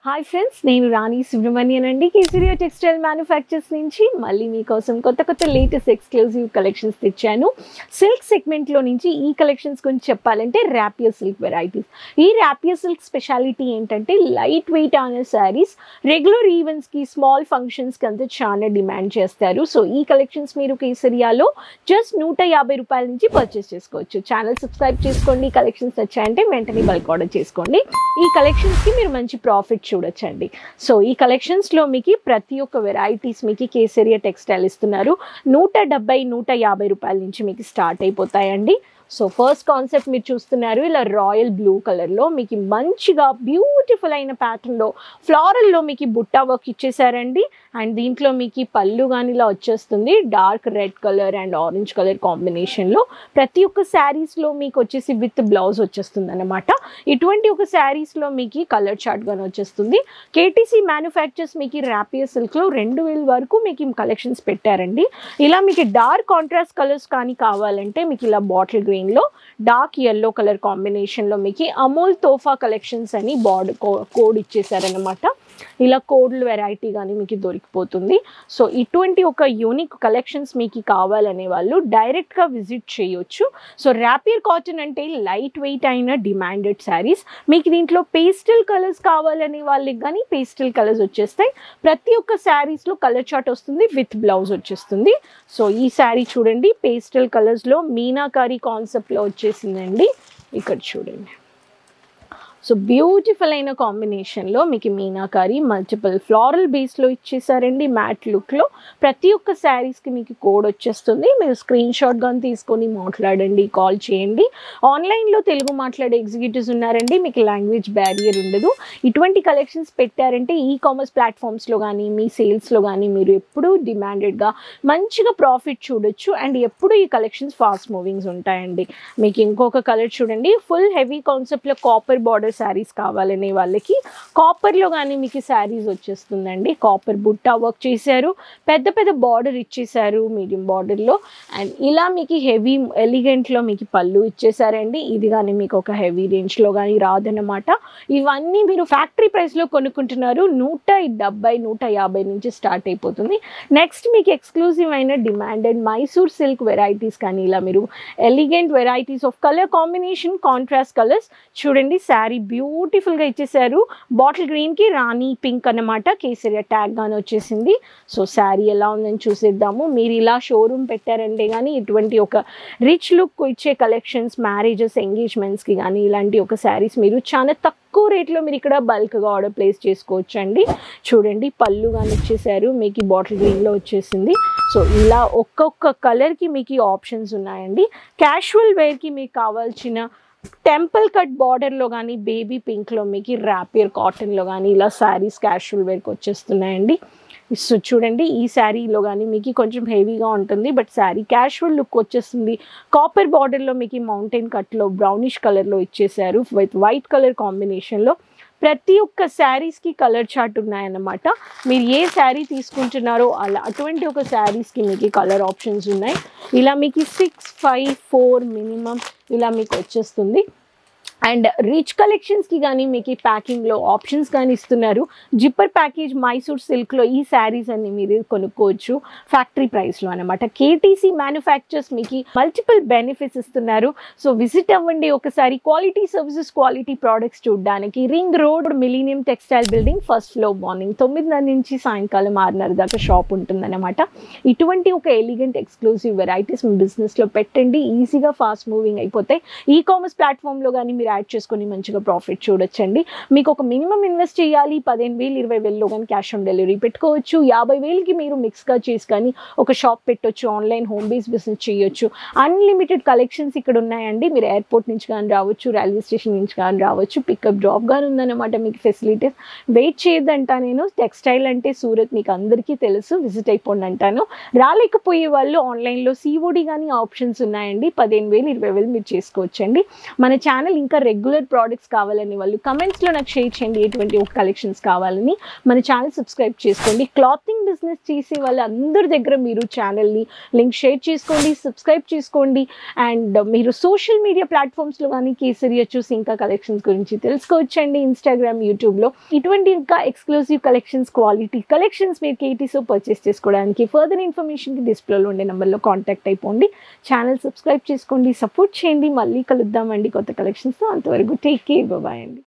Hi friends, నేను రాణి సుబ్రహ్మణ్యన్ అండి. Kesariya textile manufacturers నుంచి మళ్ళీ మీకోసం కొత్త లేటెస్ట్ ఎక్స్క్లూజివ్ కలెక్షన్స్ తెచ్చాను. సిల్క్ సెగ్మెంట్లో నుంచి ఈ కలెక్షన్స్ గురించి చెప్పాలంటే ర్యాపియర్ సిల్క్ వెరైటీస్. ఈ ర్యాపియర్ సిల్క్ స్పెషాలిటీ ఏంటంటే లైట్ వెయిట్ అనే శారీస్ రెగ్యులర్ ఈవెంట్స్కి, స్మాల్ ఫంక్షన్స్కి అంతా చాలా డిమాండ్ చేస్తారు. సో ఈ కలెక్షన్స్ మీరు కేసరియాలో జస్ట్ 150 రూపాయల నుంచి పర్చేస్ చేసుకోవచ్చు. ఛానల్ సబ్స్క్రైబ్ చేసుకోండి. కలెక్షన్స్ వచ్చాయంటే వెంటనే బల్క్ ఆర్డర్ చేసుకోండి. ఈ కలెక్షన్స్కి మీరు మంచి ప్రాఫిట్ చూడొచ్చండి. సో ఈ కలెక్షన్స్లో మీకు ప్రతి ఒక్క వెరైటీస్ మీకు కేసరియా టెక్స్టైల్ ఇస్తున్నారు. 170, 150 రూపాయల నుంచి మీకు స్టార్ట్ అయిపోతాయండి. సో ఫస్ట్ కాన్సెప్ట్ మీరు చూస్తున్నారు, ఇలా రాయల్ బ్లూ కలర్లో మీకు మంచిగా బ్యూటిఫుల్ అయిన ప్యాటర్న్లో ఫ్లారల్లో మీకు బుట్టా వర్క్ ఇచ్చేసారండి. అండ్ దీంట్లో మీకు పళ్ళు కానీ ఇలా వచ్చేస్తుంది dark red colour and orange colour కాంబినేషన్లో. ప్రతి ఒక్క శారీస్లో మీకు వచ్చేసి విత్ బ్లౌజ్ వచ్చేస్తుంది అనమాట. ఇటువంటి ఒక శారీస్లో మీకు కలర్ చార్ట్ కానీ వచ్చేస్తుంది. కేటీసీ మ్యానుఫ్యాక్చర్స్ మీకు ర్యాపియర్ సిల్క్లో 2000 వరకు మీకు కలెక్షన్స్ పెట్టారండి. ఇలా మీకు డార్క్ కాంట్రాస్ట్ కలర్స్ కానీ కావాలంటే మీకు ఇలా బాటిల్ గ్రీన్ లో డార్క్ yellow కలర్ కాంబినేషన్ లో మీకు అమూల్ తోఫా కలెక్షన్స్ అని కోడ్ ఇచ్చేసారనమాట. ఇలా కోడ్ల వెరైటీ కానీ మీకు దొరికిపోతుంది. సో ఇటువంటి ఒక యూనిక్ కలెక్షన్స్ మీకు కావాలనే వాళ్ళు డైరెక్ట్గా విజిట్ చేయొచ్చు. సో ర్యాపియర్ కాటన్ అంటే లైట్ వెయిట్ అయిన డిమాండెడ్ శారీస్. మీకు దీంట్లో పేస్టల్ కలర్స్ కావాలనే వాళ్ళకి కానీ పేస్టల్ కలర్స్ వచ్చేస్తాయి. ప్రతి ఒక్క శారీస్లో కలర్ చార్ట్ వస్తుంది, విత్ బ్లౌజ్ వచ్చేస్తుంది. సో ఈ శారీ చూడండి, పేస్టల్ కలర్స్లో మీనాకారి కాన్సెప్ట్లో వచ్చేసిందండి. ఇక్కడ చూడండి. సో బ్యూటిఫుల్ అయిన కాంబినేషన్లో మీకు మీనాకారి మల్టిపుల్ ఫ్లారల్ బేస్లో ఇచ్చేసారండి. మ్యాట్ లుక్లో ప్రతి ఒక్క శారీస్కి మీకు కోడ్ వచ్చేస్తుంది. మీరు స్క్రీన్ షాట్ కానీ తీసుకొని మాట్లాడండి, కాల్ చేయండి. ఆన్లైన్లో తెలుగు మాట్లాడే ఎగ్జిక్యూటివ్స్ ఉన్నారండి. మీకు లాంగ్వేజ్ బ్యారియర్ ఉండదు. ఇటువంటి కలెక్షన్స్ పెట్టారంటే ఈ కామర్స్ ప్లాట్ఫామ్స్లో కానీ మీ సేల్స్లో కానీ మీరు ఎప్పుడూ డిమాండెడ్గా మంచిగా ప్రాఫిట్ చూడొచ్చు. అండ్ ఎప్పుడు ఈ కలెక్షన్స్ ఫాస్ట్ మూవింగ్స్ ఉంటాయండి. మీకు ఇంకొక కలర్ చూడండి, ఫుల్ హెవీ కాన్సెప్ట్లో కాపర్ బార్డర్ శారీస్ కావాలనే వాళ్ళకి కాపర్లో కానీ మీకు శారీస్ వచ్చేస్తుందండి. కాపర్ బుట్టా వర్క్ చేశారు, పెద్ద పెద్ద బార్డర్ ఇచ్చేసారు మీడియం బార్డర్లో. అండ్ ఇలా మీకు హెవీ ఎలిగెంట్లో మీకు పళ్ళు ఇచ్చేసారండి. ఇది కానీ మీకు ఒక హెవీ రేంజ్లో కానీ రాదన్నమాట. ఇవన్నీ మీరు ఫ్యాక్టరీ ప్రైస్లో కొనుక్కుంటున్నారు. 170, 150 నుంచి స్టార్ట్ అయిపోతుంది. నెక్స్ట్ మీకు ఎక్స్క్లూజివ్ అయిన డిమాండెడ్ మైసూర్ సిల్క్ వెరైటీస్ కానీ ఇలా మీరు elegant varieties of colour combination, contrast colours చూడండి. శారీ బ్యూటిఫుల్గా ఇచ్చేసారు. బాటిల్ గ్రీన్కి రాణి పింక్ అన్నమాట. కేసరియా ట్యాగ్ కానీ వచ్చేసింది. సో శారీ ఎలా ఉందని చూసేద్దాము. మీరు ఇలా షోరూమ్ పెట్టారంటే కానీ ఇటువంటి ఒక రిచ్ లుక్ ఇచ్చే కలెక్షన్స్, మ్యారేజెస్, ఎంగేజ్మెంట్స్కి కానీ ఇలాంటి ఒక శారీస్ మీరు చాలా తక్కువ రేట్లో మీరు ఇక్కడ బల్క్గా ఆర్డర్ ప్లేస్ చేసుకోవచ్చు అండి. చూడండి, పళ్ళు కానీ ఇచ్చేసారు. మీకు బాటిల్ గ్రీన్లో వచ్చేసింది. సో ఇలా ఒక్కొక్క కలర్కి మీకు ఆప్షన్స్ ఉన్నాయండి. క్యాషువల్ వేర్కి మీకు కావాల్సిన టెంపుల్ కట్ బార్డర్లో కానీ బేబీ పింక్లో మీకు ర్యాపియర్ కాటన్లో కానీ ఇలా శారీస్ క్యాషువల్ వేర్కి వచ్చేస్తున్నాయండి. సో చూడండి, ఈ శారీలో కానీ మీకు కొంచెం హెవీగా ఉంటుంది, బట్ శారీ క్యాషువల్ లుక్ వచ్చేస్తుంది. కాపర్ బార్డర్లో మీకు మౌంటైన్ కట్లో బ్రౌనిష్ కలర్లో ఇచ్చేసారు విత్ వైట్ కలర్ కాంబినేషన్లో. ప్రతి ఒక్క శారీస్కి కలర్ చార్ట్ ఉన్నాయన్నమాట. మీరు ఏ శారీ తీసుకుంటున్నారో అలా అటువంటి ఒక శారీస్కి మీకు కలర్ ఆప్షన్స్ ఉన్నాయి. ఇలా మీకు 6, 5, 4 మినిమం ఇలా మీకు వచ్చేస్తుంది. అండ్ రిచ్ కలెక్షన్స్కి కానీ మీకు ప్యాకింగ్లో ఆప్షన్స్ కానీ ఇస్తున్నారు. జిప్పర్ ప్యాకేజ్ మైసూర్ సిల్క్లో ఈ శారీస్ అన్ని మీరు కొనుక్కోవచ్చు ఫ్యాక్టరీ ప్రైస్లో అనమాట. కేటీసీ మ్యానుఫ్యాక్చర్స్ మీకు మల్టిపుల్ బెనిఫిట్స్ ఇస్తున్నారు. సో విజిట్ అవ్వండి ఒకసారి. క్వాలిటీ సర్వీసెస్, క్వాలిటీ ప్రోడక్ట్స్ చూడడానికి ring road millennium textile building first floor. Morning 9:30 నుంచి సాయంకాలం 6:30 దాకా షాప్ ఉంటుందన్నమాట. ఇటువంటి ఒక ఎలిగెంట్ ఎక్స్క్లూజివ్ వెరైటీస్ మీ బిజినెస్లో పెట్టండి. ఈజీగా ఫాస్ట్ మూవింగ్ అయిపోతాయి. ఈ కామర్స్ ప్లాట్ఫామ్లో కానీ మీరు యాడ్ చేసుకొని మంచిగా ప్రాఫిట్ చూడొచ్చండి. మీకు ఒక మినిమం ఇన్వెస్ట్ చేయాలి. 15,000, 20,000లో కానీ క్యాష్ ఆన్ డెలివరీ పెట్టుకోవచ్చు. 50,000కి మీరు మిక్స్గా చేసి కానీ ఒక షాప్ పెట్టొచ్చు. ఆన్లైన్ హోమ్ బేస్ బిజినెస్ చేయొచ్చు. అన్లిమిటెడ్ కలెక్షన్స్ ఇక్కడ ఉన్నాయండి. మీరు ఎయిర్పోర్ట్ నుంచి కానీ రావచ్చు, రైల్వే స్టేషన్ నుంచి కానీ రావచ్చు. పికప్ డ్రాప్ కానీ ఉందన్నమాట మీకు ఫెసిలిటీస్. వెయిట్ చేయొద్దంటా నేను. టెక్స్టైల్ అంటే సూరత్ మీకు అందరికీ తెలుసు. విజిట్ అయిపోండి అంటాను. రాలేకపోయే వాళ్ళు ఆన్లైన్లో COD కానీ ఆప్షన్స్ ఉన్నాయండి. 15,000, 20,000 మీరు చేసుకోవచ్చండి. మన ఛానల్ ఇంకా రెగ్యులర్ ప్రోడక్ట్స్ కావాలని వాళ్ళు కమెంట్స్లో నాకు షేర్ చేయండి ఎటువంటి ఒక కలెక్షన్స్ కావాలని. మన ఛానల్ సబ్స్క్రైబ్ చేసుకోండి. క్లాతింగ్ బిజినెస్ చేసే వాళ్ళందరి దగ్గర మీరు ఛానల్ని లింక్ షేర్ చేసుకోండి, సబ్స్క్రైబ్ చేసుకోండి. అండ్ మీరు సోషల్ మీడియా ప్లాట్ఫామ్స్లో కానీ కేసరియా చూసి ఇంకా కలెక్షన్స్ గురించి తెలుసుకోవచ్చండి. ఇన్స్టాగ్రామ్, యూట్యూబ్లో ఇటువంటి ఇంకా ఎక్స్క్లూజివ్ కలెక్షన్స్, క్వాలిటీ కలెక్షన్స్ మీరు కేటీసో పర్చేస్ చేసుకోవడానికి ఫర్దర్ ఇన్ఫర్మేషన్కి డిస్ప్లేలో ఉండే నెంబర్లో కాంటాక్ట్ అయిపోండి. ఛానల్ సబ్స్క్రైబ్ చేసుకోండి, సపోర్ట్ చేయండి. మళ్ళీ కలుద్దామండి కొత్త కలెక్షన్స్తో. అంతవరకు టేక్ కేర్, బాయ్ అండి.